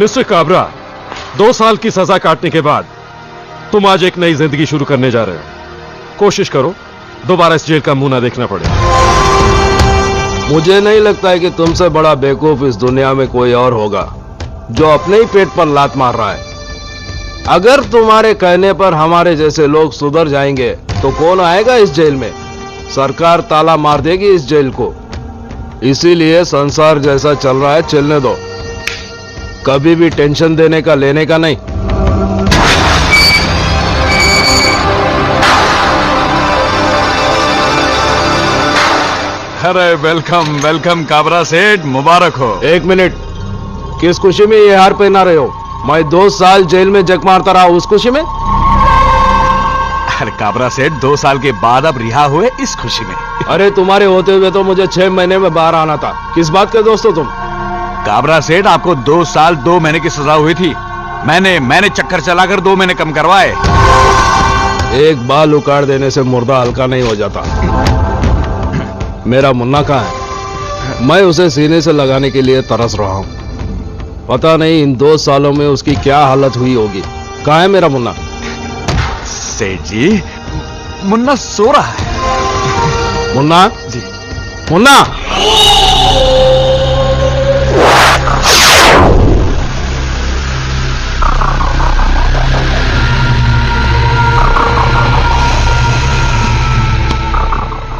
Mister Kabra, 2 साल की सजा काटने के बाद तुम आज एक नई जिंदगी शुरू करने जा रहे हो। कोशिश करो दोबारा इस जेल का मुंह ना देखना पड़े। मुझे नहीं लगता है कि तुमसे बड़ा बेवकूफ इस दुनिया में कोई और होगा जो अपने ही पेट पर लात मार रहा है। अगर तुम्हारे कहने पर हमारे जैसे लोग सुधर जाएंगे तो कौन आएगा इस जेल में? सरकार ताला मार देगी इस जेल को। इसीलिए संसार जैसा चल रहा है चलने दो, कभी भी टेंशन देने का लेने का नहीं। अरे वेलकम वेलकम काबरा सेठ, मुबारक हो। 1 मिनट, किस खुशी में ये हार पहना रहे हो? मैं 2 साल जेल में जग मारता रहा, उस खुशी में? अरे काबरा सेठ, 2 साल के बाद अब रिहा हुए इस खुशी में। अरे तुम्हारे होते हुए तो मुझे 6 महीने में बाहर आना था। किस बात के दोस्त हो तुम? काबरा सेठ, आपको 2 साल 2 महीने की सजा हुई थी। मैंने चक्कर चलाकर 2 महीने कम करवाए। एक बाल उखाड़ देने से मुर्दा हल्का नहीं हो जाता। मेरा मुन्ना कहाँ है? मैं उसे सीने से लगाने के लिए तरस रहा हूं। पता नहीं इन 2 सालों में उसकी क्या हालत हुई होगी। कहाँ है मेरा मुन्ना? सेठ जी, मुन्ना सो रहा है। मुन्ना जी। मुन्ना!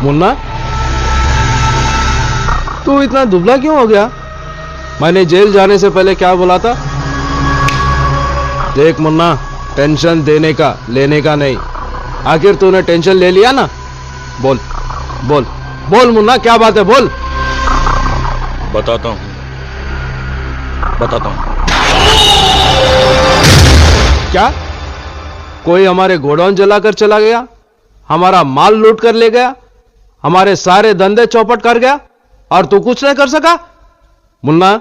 मुन्ना, तू इतना दुबला क्यों हो गया? मैंने जेल जाने से पहले क्या बोला था? देख मुन्ना, टेंशन देने का लेने का नहीं। आखिर तूने टेंशन ले लिया ना? बोल बोल बोल मुन्ना, क्या बात है? बोल। बताता हूं। क्या कोई हमारे गोडाउन जलाकर चला गया, हमारा माल लूट कर ले गया, हमारे सारे धंधे चौपट कर गया और तू कुछ नहीं कर सका? मुन्ना,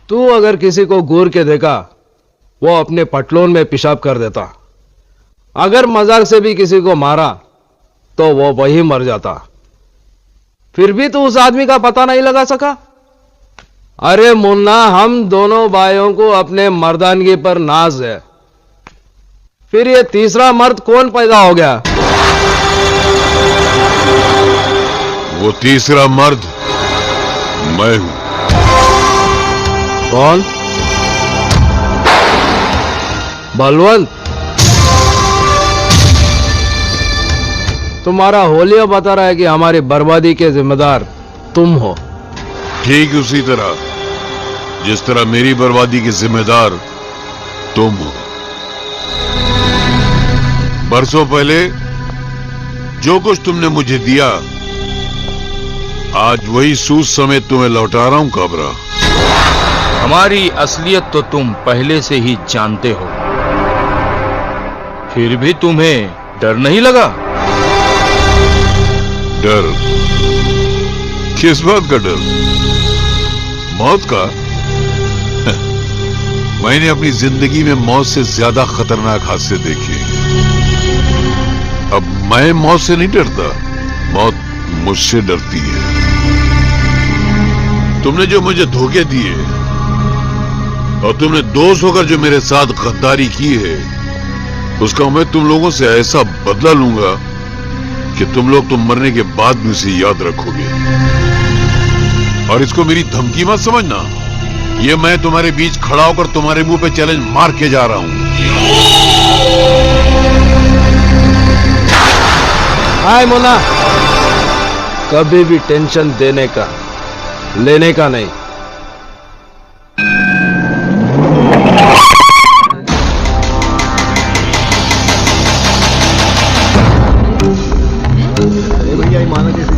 तू अगर किसी को घूर के देखा, वो अपने पटलोन में पेशाब कर देता। अगर मजाक से भी किसी को मारा तो वो वही मर जाता। फिर भी तू उस आदमी का पता नहीं लगा सका? अरे मुन्ना, हम दोनों भाइयों को अपने मर्दानगी पर नाज है। फिर ये तीसरा मर्द कौन पैदा हो गया? वो तीसरा मर्द मैं हूं। कौन? बलवंत? तुम्हारा होलिया बता रहा है कि हमारी बर्बादी के जिम्मेदार तुम हो। ठीक उसी तरह जिस तरह मेरी बर्बादी के जिम्मेदार तुम हो। बरसों पहले जो कुछ तुमने मुझे दिया, आज वही सूद समेत तुम्हें लौटा रहा हूं काबरा। हमारी असलियत तो तुम पहले से ही जानते हो, फिर भी तुम्हें डर नहीं लगा? डर? किस बात का डर? मौत का? मैंने अपनी जिंदगी में मौत से ज्यादा खतरनाक हादसे देखे। अब मैं मौत से नहीं डरता, मौत मुझसे डरती है। तुमने जो मुझे धोखे दिए और तुमने दोस्त होकर जो मेरे साथ गद्दारी की है, उसका मैं तुम लोगों से ऐसा बदला लूंगा कि तुम लोग तो मरने के बाद भी उसे याद रखोगे। और इसको मेरी धमकी मत समझना, ये मैं तुम्हारे बीच खड़ा होकर तुम्हारे मुंह पे चैलेंज मार के जा रहा हूं। हाय मुन्ना, कभी भी टेंशन देने का लेने का नहीं। भैया माना जैसे